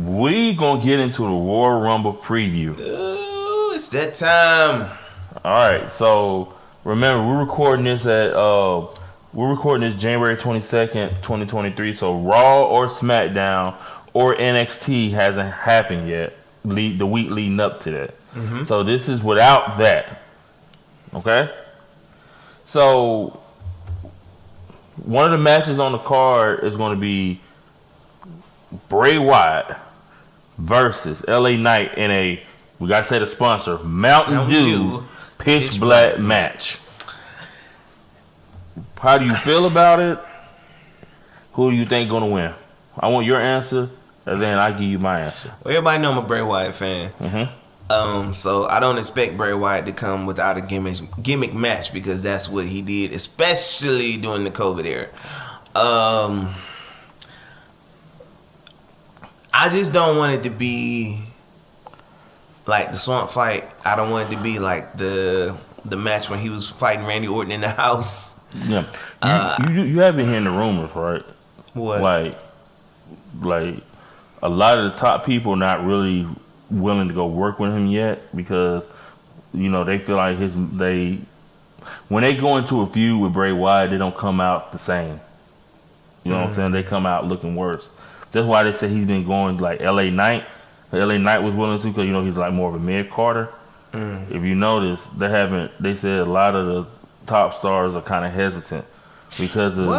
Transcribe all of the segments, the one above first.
we gonna get into the Royal Rumble preview. Ooh, it's that time. All right, so remember we're recording this January 22nd, 2023. So Raw or SmackDown or NXT hasn't happened yet. The week leading up to that. Mm-hmm. So this is without that. Okay. So one of the matches on the card is going to be Bray Wyatt versus LA Knight in a, we got to say the sponsor, Mountain Dew Pitch Black match. How do you feel about it? Who do you think going to win? I want your answer, and then I give you my answer. Well, everybody know I'm a Bray Wyatt fan. Mm-hmm. So I don't expect Bray Wyatt to come without a gimmick match because that's what he did, especially during the COVID era. I just don't want it to be like the Swamp Fight. I don't want it to be like the match when he was fighting Randy Orton in the house. Yeah, you have been hearing the rumors, right? What? Like a lot of the top people are not really willing to go work with him yet because they feel like when they go into a feud with Bray Wyatt, they don't come out the same. You know what I'm saying? They come out looking worse. That's why they said he's been going like LA Knight. LA Knight was willing to because he's like more of a mid-carder. If you notice, they said a lot of the top stars are kind of hesitant because of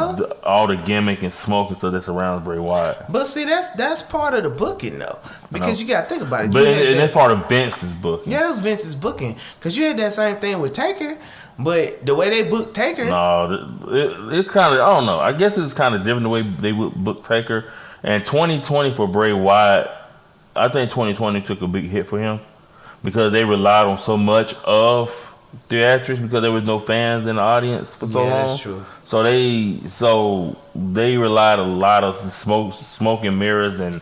all the gimmick and smoke and stuff that surrounds Bray Wyatt. But see, that's part of the booking though, because you got to think about it. But and that's part of Vince's booking. Yeah, that was Vince's booking because you had that same thing with Taker, but the way they booked Taker. No, it kind of, I don't know. I guess it's kind of different the way they would book Taker. And 2020 for Bray Wyatt, I think 2020 took a big hit for him because they relied on so much of theatrics because there was no fans in the audience for so long. Yeah, that's true. So they relied a lot of smoke and mirrors and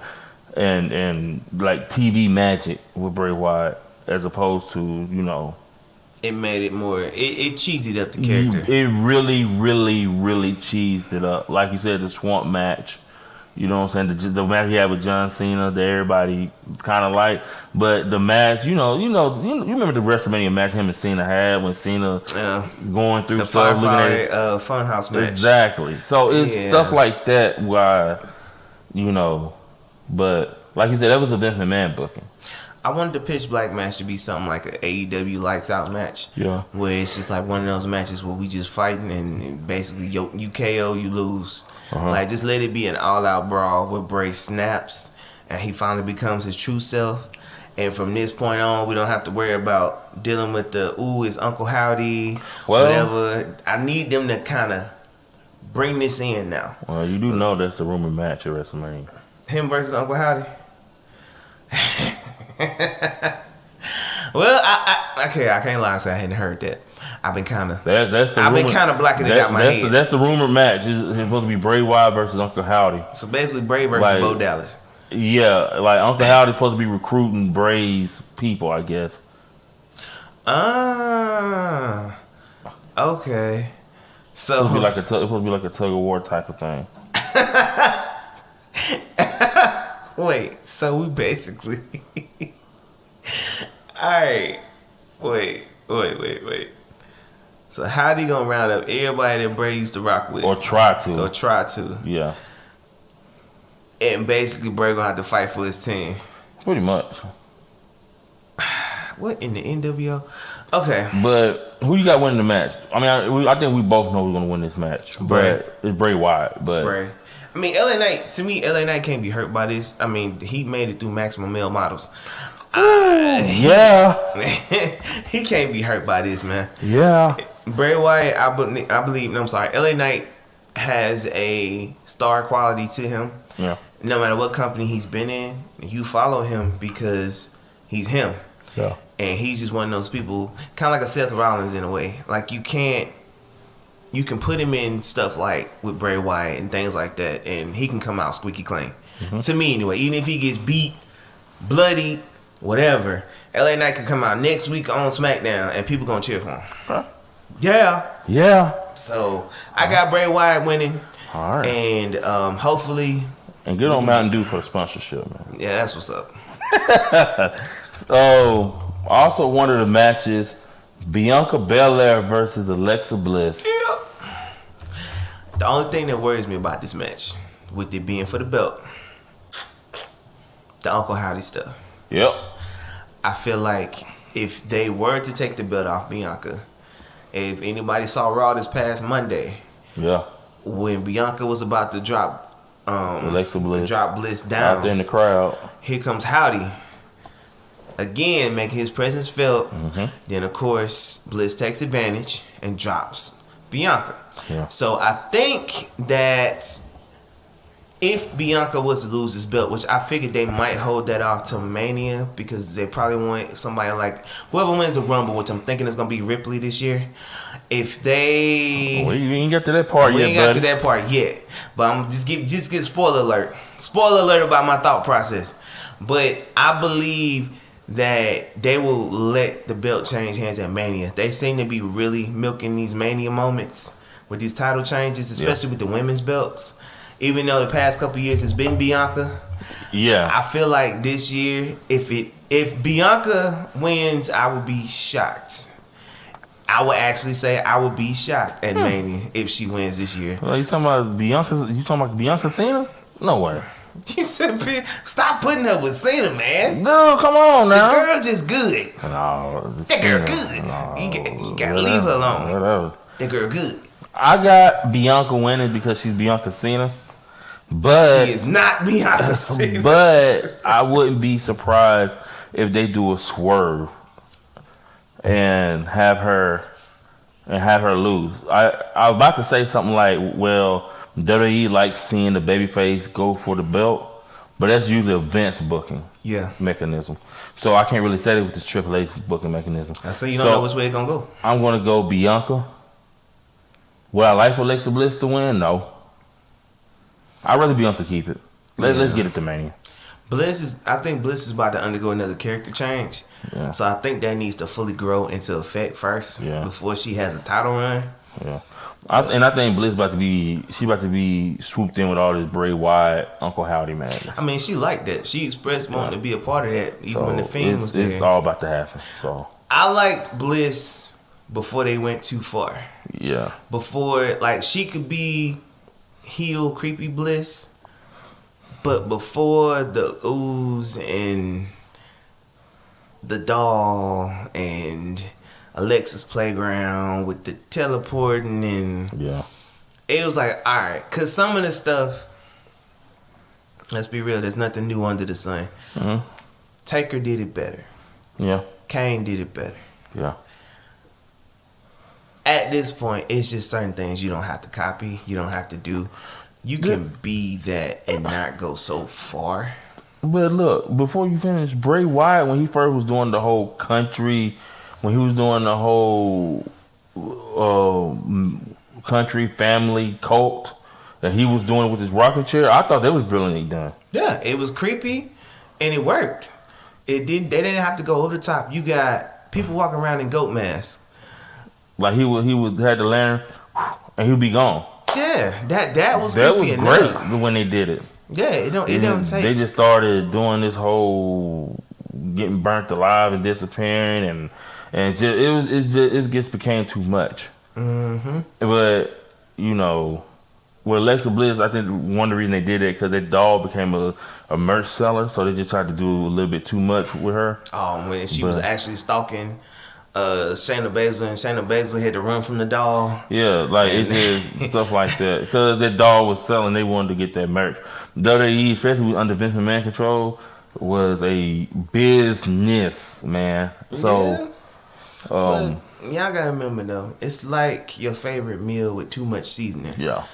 like TV magic with Bray Wyatt as opposed to It made it more. It cheesied up the character. It really, really, really cheesed it up. Like you said, the Swamp match. You know what I'm saying? The match he had with John Cena that everybody kind of liked. But the match, you remember the WrestleMania match him and Cena had when Cena going through the stuff, looking at it. Funhouse match. Exactly. So it's stuff like that why, but like you said, that was a Vince McMahon booking. I wanted the Pitch Black match to be something like an AEW Lights Out match. Yeah. Where it's just like one of those matches where we just fighting and basically you KO, you lose. Uh-huh. Like just let it be an all-out brawl where Bray snaps and he finally becomes his true self. And from this point on, we don't have to worry about dealing with it's Uncle Howdy, whatever. I need them to kind of bring this in now. Well, you do know that's the rumored match at WrestleMania. Him versus Uncle Howdy? Well, I can't lie and say I hadn't heard that. I've been kind of blacking it out my head. That's the rumored match. It's supposed to be Bray Wyatt versus Uncle Howdy. So basically, Bray versus Bo Dallas. Yeah, like Uncle Howdy's supposed to be recruiting Bray's people, I guess. Okay. So it's supposed to be like a tug of war type of thing. Wait, so we basically alright. Wait. So how he gonna round up everybody that Bray used to rock with? Or try to. Yeah. And basically Bray gonna have to fight for his team. Pretty much. What in the NWO? Okay. But who you got winning the match? I mean, I think we both know who's gonna win this match. Bray. But it's Bray Wyatt. But Bray. I mean, LA Knight can't be hurt by this. I mean, he made it through Maximum Male Models. Yeah. He can't be hurt by this, man. Yeah. Bray Wyatt, I believe, LA Knight has a star quality to him. Yeah. No matter what company he's been in, you follow him because he's him. Yeah. And he's just one of those people, kind of like a Seth Rollins in a way. Like you can put him in stuff like with Bray Wyatt and things like that, and he can come out squeaky clean. Mm-hmm. To me, anyway. Even if he gets beat, bloody, whatever, LA Knight could come out next week on SmackDown, and people gonna cheer for him. Huh? Yeah. So I got Bray Wyatt winning. All right. And hopefully And get on Mountain Dew for the sponsorship, man. Yeah, that's what's up. So, also one of the matches, Bianca Belair versus Alexa Bliss. Yeah. The only thing that worries me about this match, with it being for the belt, the Uncle Howdy stuff. Yep. I feel like if they were to take the belt off Bianca, if anybody saw Raw this past Monday, yeah, when Bianca was about to drop Alexa Bliss down out there in the crowd, here comes Howdy again, making his presence felt. Mm-hmm. Then of course Bliss takes advantage and drops Bianca. Yeah. So I think that if Bianca was to lose this belt, which I figured they might hold that off to Mania because they probably want somebody like whoever wins the Rumble, which I'm thinking is gonna be Ripley this year. If they, we ain't got to that part yet. We ain't got to that part yet. But I'm just get spoiler alert. Spoiler alert about my thought process. But I believe that they will let the belt change hands at Mania. They seem to be really milking these Mania moments with these title changes, especially with the women's belts. Even though the past couple years it's been Bianca, I feel like this year, if Bianca wins, I would be shocked. I would actually say I would be shocked at Mania if she wins this year. Well, you talking about Bianca? You talking about Bianca Cena? No way. He said, "Stop putting her with Cena, man. No, come on now. The girl just good. No, that girl good. No, you gotta leave her alone. Whatever. That girl good. I got Bianca winning because she's Bianca Cena, but she is not Bianca Cena. But I wouldn't be surprised if they do a swerve and have her lose. I was about to say something like, well, WWE likes seeing the babyface go for the belt, but that's usually a Vince booking mechanism. So I can't really say it with this Triple H booking mechanism. So you don't know which way it's gonna go. I'm gonna go Bianca. Would I like for Alexa Bliss to win? No. I'd rather Bianca keep it. Let's get it to Mania. I think Bliss is about to undergo another character change. Yeah. So I think that needs to fully grow into effect first before she has a title run. Yeah. I think Bliss about to be swooped in with all this Bray Wyatt, Uncle Howdy madness. I mean, she liked that. She expressed wanting to be a part of that even when the Fiend was there. It's all about to happen. So I liked Bliss before they went too far. Yeah. Before, like, she could be heel creepy Bliss, but before the ooze and the doll and Alexa's playground with the teleporting and it was like, all right, because some of the stuff, let's be real, there's nothing new under the sun. Mm-hmm. Taker did it better. Yeah. Kane did it better. Yeah. At this point, it's just certain things you don't have to copy, you don't have to do. You can be that and not go so far. But look, before you finish, Bray Wyatt, when he first was doing the whole country, when he was doing the whole country family cult that he was doing with his rocking chair, I thought that was brilliantly done. Yeah, it was creepy and it worked. They didn't have to go over the top. You got people walking around in goat masks. Like he had the lantern and he'd be gone. Yeah, that was creepy enough. That was great when they did it. Yeah, it don't take. They just started doing this whole getting burnt alive and disappearing and it just became too much. Mm-hmm. But with Alexa Bliss, I think one of the reasons they did it because that doll became a merch seller, so they just tried to do a little bit too much with her. Oh, when she was actually stalking Shayna Baszler, and Shayna Baszler had to run from the doll. Yeah, like it's just stuff like that. Because that doll was selling, they wanted to get that merch. WWE, especially under Vince McMahon control, was a business, man. So, but y'all gotta remember though, it's like your favorite meal with too much seasoning. Yeah.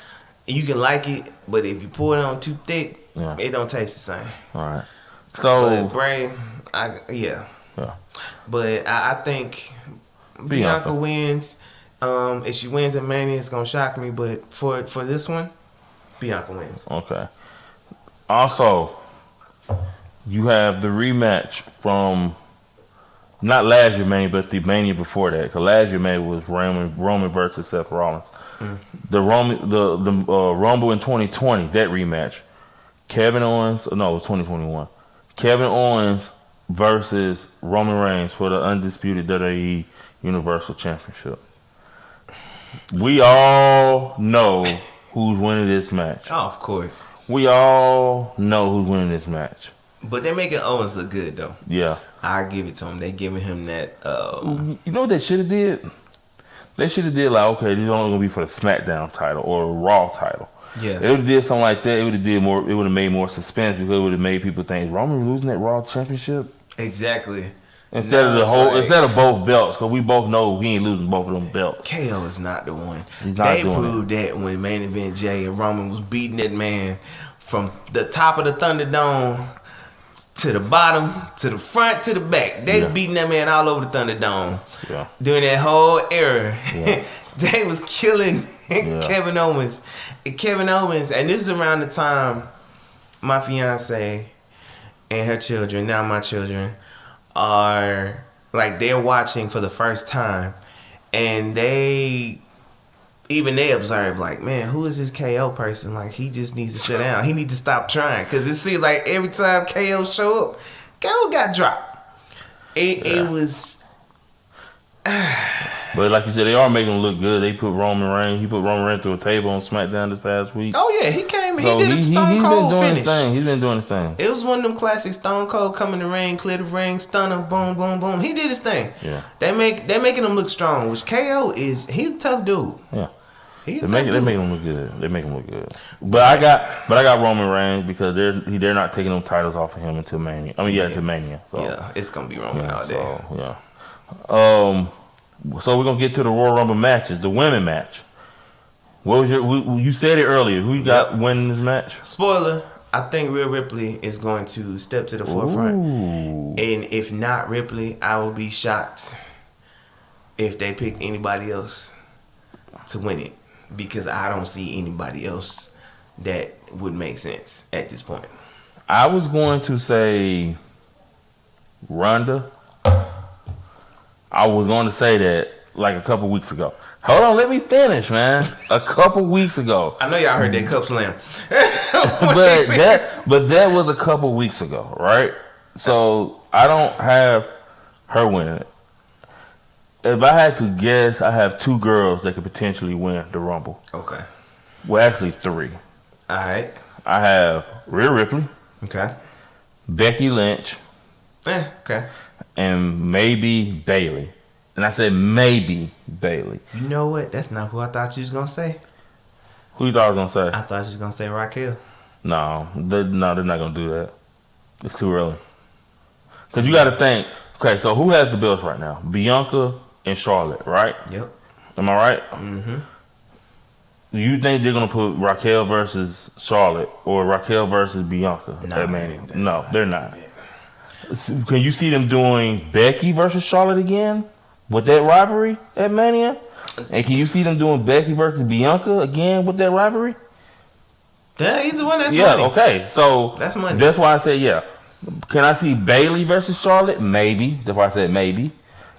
You can like it, but if you pour it on too thick, it don't taste the same. All right. So, but Bray, yeah. But I think Bianca wins. If she wins at Mania, it's gonna shock me. But for this one, Bianca wins. Okay. Also, you have the rematch from not last year Mania, but the Mania before that. Because last year Mania was Roman versus Seth Rollins. Mm. The Rumble in 2020, that rematch. Kevin Owens. No, it was 2021. Kevin Owens versus Roman Reigns for the undisputed WWE Universal Championship. We all know who's winning this match. Oh, of course. We all know who's winning this match. But they're making Owens look good, though. Yeah. I give it to him. They giving him that. You know what they should have did? They should have did like, okay, this is only gonna be for the SmackDown title or a Raw title. Yeah. It would have did something like that. It would have did more. It would have made more suspense because it would have made people think, is Roman losing that Raw Championship? Exactly. Instead of both belts, because we both know he ain't losing both of them belts. KO is not the one. They proved that when Main Event Jay and Roman was beating that man from the top of the Thunderdome to the bottom, to the front, to the back. They beating that man all over the Thunderdome. Yeah. During that whole era. Yeah. They was killing Kevin Owens. And this is around the time my fiance and her children, now my children, are like they're watching for the first time, and they observe like, man, who is this KO person? Like, he just needs to sit down. He needs to stop trying, because it seems like every time KO show up, KO got dropped. It was. But like you said, they are making him look good. They put Roman Reigns. He put Roman Reigns through a table on SmackDown this past week. Oh yeah, he came. So he did a Stone Cold finish. He's been doing his thing. It was one of them classic Stone Cold come in the ring, clear the ring, stunner, boom, boom, boom. He did his thing. Yeah. They making him look strong. Which KO he's a tough dude. Yeah. They make him look good. They make him look good. But I got Roman Reigns because they're not taking them titles off of him until Mania. Until Mania. So. Yeah, it's gonna be Roman out there. So, yeah. So we're gonna get to the Royal Rumble matches. The women match. What was you said it earlier. Who you got winning this match? Spoiler: I think Rhea Ripley is going to step to the forefront. And if not Ripley, I will be shocked if they pick anybody else to win it, because I don't see anybody else that would make sense at this point. I was going to say Ronda. I was going to say that like a couple weeks ago. Hold on, let me finish, man. A couple weeks ago. I know y'all heard that cup slam. but that was a couple weeks ago, right? So I don't have her winning it. If I had to guess, I have two girls that could potentially win the Rumble. Okay. Well, actually three. All right. I have Rhea Ripley. Okay. Becky Lynch. Okay. And maybe Bayley. And I said maybe Bayley. You know what? That's not who I thought you was going to say. Who you thought I was going to say? I thought you was going to say Raquel. No, they're not going to do that. It's too early. Because you got to think, okay, so who has the belts right now? Bianca and Charlotte, right? Yep. Am I right? Mm-hmm. Do you think they're going to put Raquel versus Charlotte or Raquel versus Bianca? No, they're not. Can you see them doing Becky versus Charlotte again with that rivalry at Mania? And can you see them doing Becky versus Bianca again with that rivalry? Yeah, either one. That's money. Okay. So that's money. That's why I said yeah. Can I see Bayley versus Charlotte? Maybe. That's why I said maybe.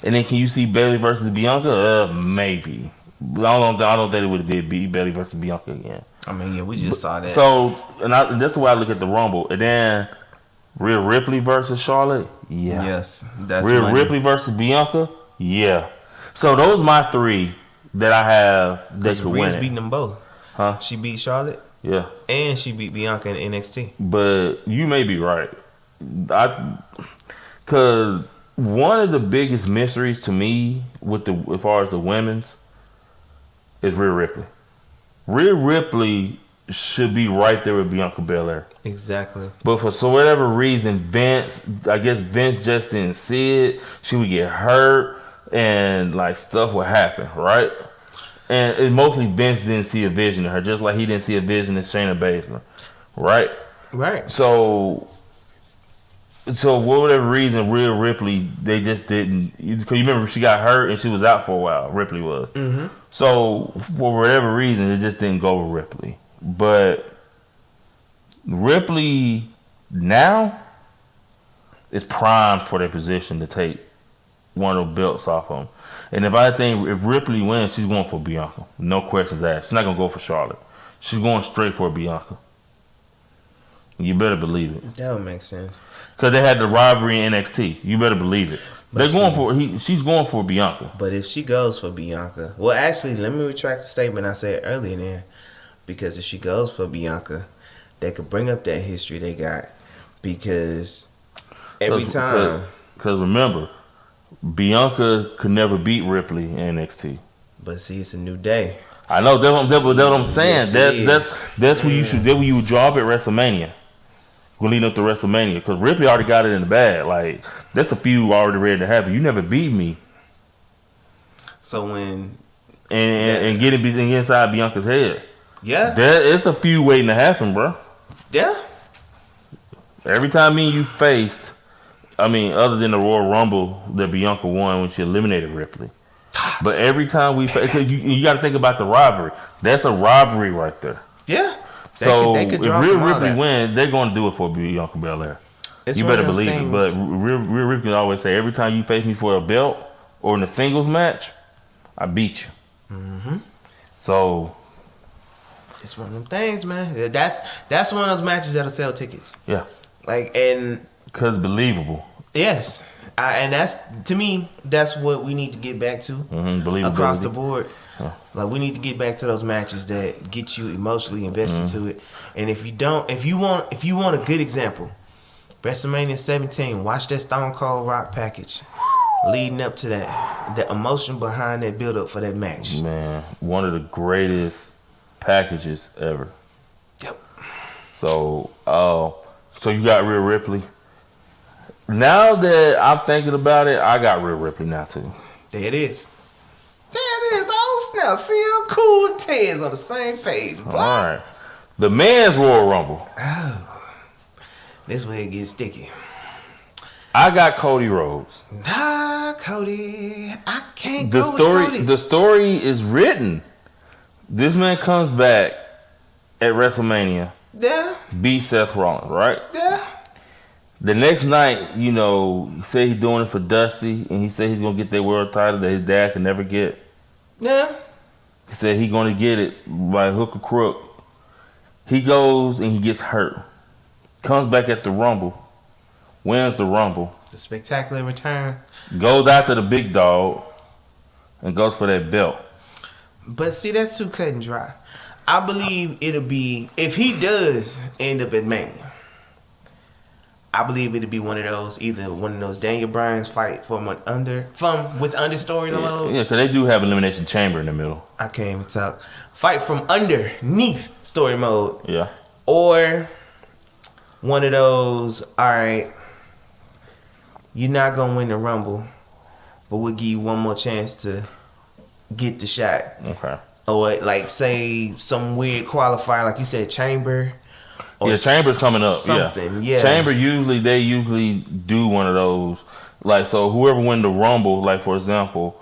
And then can you see Bayley versus Bianca? Maybe. I don't think it would be Bayley versus Bianca again. I mean, yeah, we just saw that. So, and that's the way I look at the Rumble. And then Rhea Ripley versus Charlotte? Yeah. Yes. That's Rhea Ripley versus Bianca? Yeah. So those are my three that I have that could win. Rhea's beating them both. Huh? She beat Charlotte. Yeah. And she beat Bianca in NXT. But you may be right. Because one of the biggest mysteries to me as far as the women's is Rhea Ripley. Rhea Ripley should be right there with Bianca Belair. Exactly. But for whatever reason, Vince just didn't see it. She would get hurt and like stuff would happen, right? And mostly Vince didn't see a vision in her, just like he didn't see a vision in Shayna Baszler, right? Right. So for whatever reason, Rhea Ripley, they just didn't. Because you remember she got hurt and she was out for a while. Ripley was. Mm-hmm. So for whatever reason, it just didn't go with Ripley. But Ripley now is primed for their position to take one of the belts off them. And if Ripley wins, she's going for Bianca. No questions asked. She's not going to go for Charlotte. She's going straight for Bianca. You better believe it. That would make sense. Because they had the rivalry in NXT. You better believe it. They're going for she's going for Bianca. But if she goes for Bianca, well, actually, let me retract the statement I said earlier. Then, because if she goes for Bianca, they could bring up that history they got. Because every time, because remember, Bianca could never beat Ripley in NXT. But see, it's a new day. I know that's what I'm saying. Yes, that's where you should. That's where you would drop at WrestleMania. We're leading up to WrestleMania because Ripley already got it in the bag. Like that's a feud already ready to happen. You never beat me. So when and get inside Bianca's head. Yeah, it's a feud waiting to happen, bro. Yeah. Every time me and you faced, other than the Royal Rumble that Bianca won when she eliminated Ripley. But every time we face, you got to think about the rivalry. That's a rivalry right there. Yeah. So if Rhea Ripley wins, they're going to do it for Bianca Belair. You better believe it. But Rhea Ripley always say, every time you face me for a belt or in a singles match, I beat you. Mm-hmm. So it's one of them things, man. That's one of those matches that'll sell tickets. Yeah. And because believable. Yes. And that's, to me, that's what we need to get back to across the board. Like we need to get back to those matches that get you emotionally invested to it. And if you want a good example, WrestleMania 17, watch that Stone Cold Rock package leading up to that. The emotion behind that build up for that match. Man, one of the greatest packages ever. Yep. So you got Rhea Ripley. Now that I'm thinking about it, I got Rhea Ripley now too. There it is. There it is. Oh snap! See, Cool and Ted's on the same page. All right. The men's Royal Rumble. Oh, this way it gets sticky. I got Cody Rhodes. Cody. I can't go with Cody. The story is written. This man comes back at WrestleMania. Yeah. Beat Seth Rollins, right? Yeah. The next night, he said he's doing it for Dusty, and he said he's going to get that world title that his dad can never get. Yeah. He said he's going to get it by hook or crook. He goes and he gets hurt. Comes back at the Rumble. Wins the Rumble. It's a spectacular return. Goes after the big dog and goes for that belt. But see, that's too cut and dry. I believe it'll be, if he does end up at Mania, I believe it'll be either one of those Daniel Bryan's fight with understory loads. Yeah, so they do have Elimination Chamber in the middle. I can't even talk. Fight from underneath story mode. Yeah. Or one of those, all right, you're not going to win the Rumble, but we'll give you one more chance to get the shot. Okay. Or like say some weird qualifier, like you said, Chamber. Yeah, Chamber's coming up. Yeah. Chamber usually do one of those. Like, so whoever win the Rumble, like for example,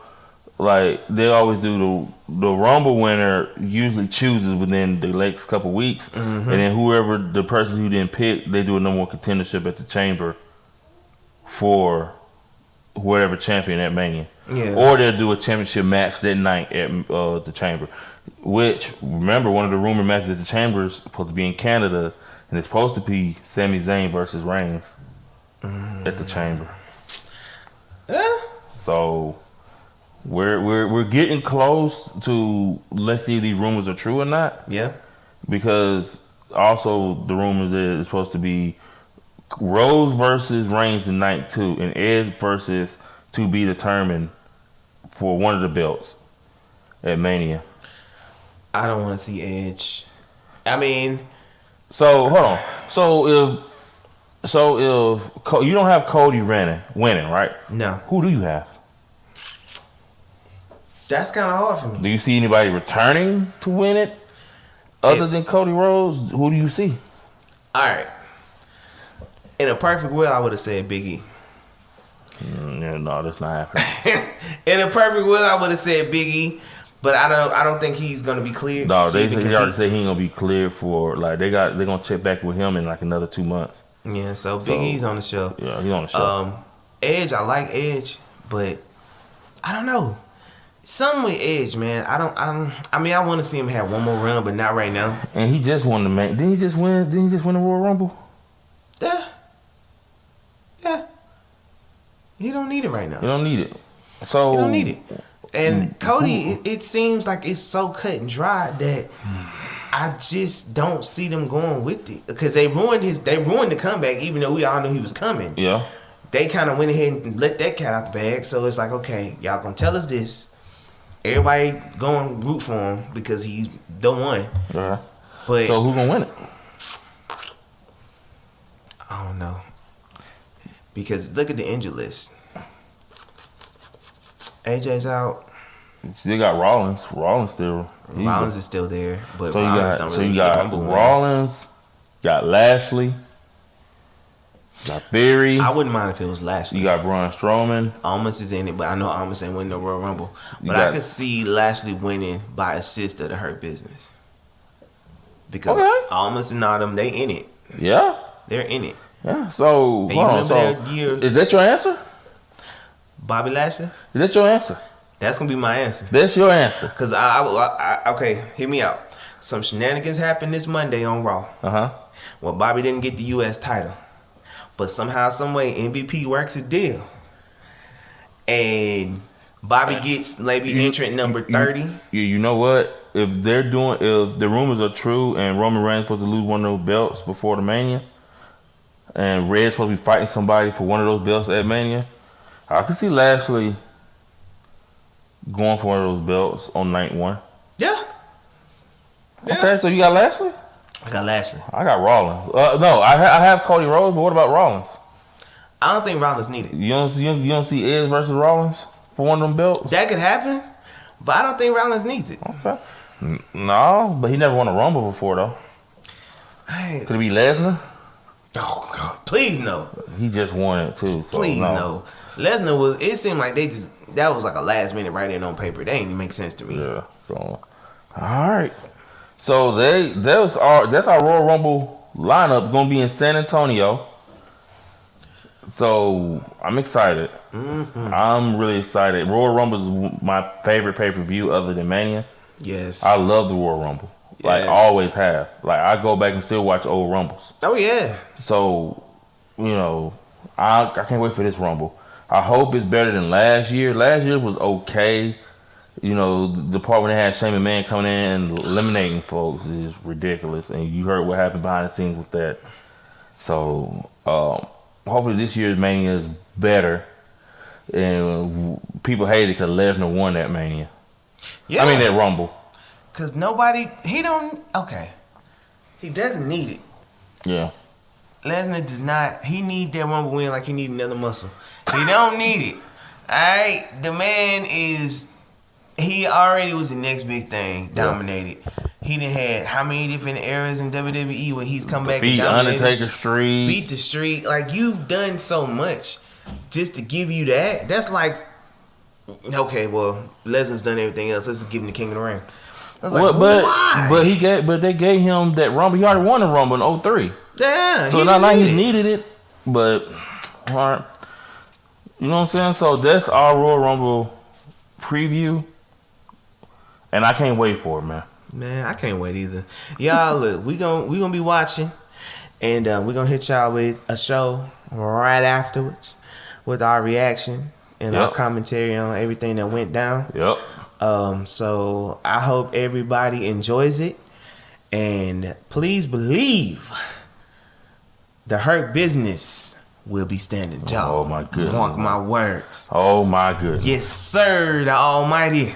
like they always do the Rumble winner usually chooses within the next couple weeks, and then whoever the person who didn't pick, they do a number one contendership at the Chamber for whatever champion at Mania. Yeah. Or they'll do a championship match that night at the Chamber. Which, remember, one of the rumored matches at the Chamber is supposed to be in Canada, and it's supposed to be Sami Zayn versus Reigns at the Chamber. So we're getting close to, let's see if these rumors are true or not. Yeah. Because also the rumors is it's supposed to be Rose versus Reigns in night 2, and Edge versus to be determined for one of the belts at Mania. I don't want to see Edge. I mean, so hold on. So if you don't have Cody winning, right? No. Who do you have? That's kind of hard for me. Do you see anybody returning to win it other than Cody Rhodes? Who do you see? All right. In a perfect world, I would have said Big E. No, that's not happening. In a perfect world, I would have said Big E. But I don't think he's gonna be cleared. No, they already said he ain't gonna be cleared for, like, they're gonna check back with him in like another 2 months. Yeah, so Big E's on the show. Yeah, he's on the show. Edge, I like Edge, but I don't know. Something with Edge, man. I want to see him have one more run, but not right now. And he just won the match. Didn't he just win the Royal Rumble? Yeah. He don't need it right now. You don't need it. So you don't need it. And Cody, it seems like it's so cut and dry that I just don't see them going with it because they ruined the comeback. Even though we all knew he was coming, yeah, they kind of went ahead and let that cat out the bag. So it's like, okay, y'all gonna tell us this. Everybody going root for him because he's the one. Yeah. But so who gonna win it? I don't know because look at the injured list. AJ's out. Still got Rollins. Rollins is still there, but so Rollins don't really need a Rumble win. Rollins, got Lashley, got Theory. I wouldn't mind if it was Lashley. You got Braun Strowman. Almas is in it, but I know Almas ain't winning the Royal Rumble. But I could see Lashley winning by assist of the Hurt Business because Almas and all them, they in it. Yeah, they're in it. Yeah. So, is that your answer? Bobby Lashley? Is that your answer? That's gonna be my answer. That's your answer. Cause okay, hear me out. Some shenanigans happened this Monday on Raw. Well, Bobby didn't get the U.S. title, but somehow, some way, MVP works a deal, and Bobby gets maybe entrant number 30. You know what? If the rumors are true, and Roman Reigns supposed to lose one of those belts before the Mania, and Red's supposed to be fighting somebody for one of those belts at Mania, I could see Lashley going for one of those belts on night one. Yeah. Okay, so you got Lashley? I got Lashley. I got Rollins. No, I have Cody Rhodes, but what about Rollins? I don't think Rollins needed. You don't see Edge versus Rollins for one of them belts? That could happen, but I don't think Rollins needs it. Okay. No, but he never won a Rumble before, though. Could it be Lesnar? Oh, God. Please no. He just won it, too. So Please no. Lesnar it seemed like that was like a last minute write in on paper. That ain't make sense to me. Yeah. So, all right. So that's our Royal Rumble lineup going to be in San Antonio. So I'm excited. Mm-hmm. I'm really excited. Royal Rumble is my favorite pay-per-view other than Mania. Yes. I love the Royal Rumble. Yes. Like, I always have. Like, I go back and still watch old Rumbles. Oh, yeah. So, I can't wait for this Rumble. I hope it's better than last year. Last year was okay. The part when they had Shane McMahon coming in and eliminating folks is ridiculous. And you heard what happened behind the scenes with that. So, hopefully this year's Mania is better. And people hate it because Lesnar won that Mania. Yeah. I mean, that Rumble. Because he doesn't need it. Yeah. Lesnar does not. He need that Rumble win like he need another muscle. He don't need it. Alright? The man he already was the next big thing, dominated. Yeah. He done had how many different eras in WWE where he's come back and dominated? Undertaker streak. Beat the streak. Like, you've done so much just to give you that. That's like, okay, well, Lesnar's done everything else. Let's just give him the King of the Ring. I was like, why? But they gave him that Rumble. He already won the Rumble in 2003. Yeah. So not like he needed it, but all right. You know what I'm saying? So that's our Royal Rumble preview. And I can't wait for it, man. Man, I can't wait either. Y'all, look, we gonna be watching, and we're gonna hit y'all with a show right afterwards with our reaction and our commentary on everything that went down. Yep. So I hope everybody enjoys it, and please believe the Hurt Business will be standing tall. Oh my goodness! Mark my words. Oh my goodness! Yes, sir. The Almighty.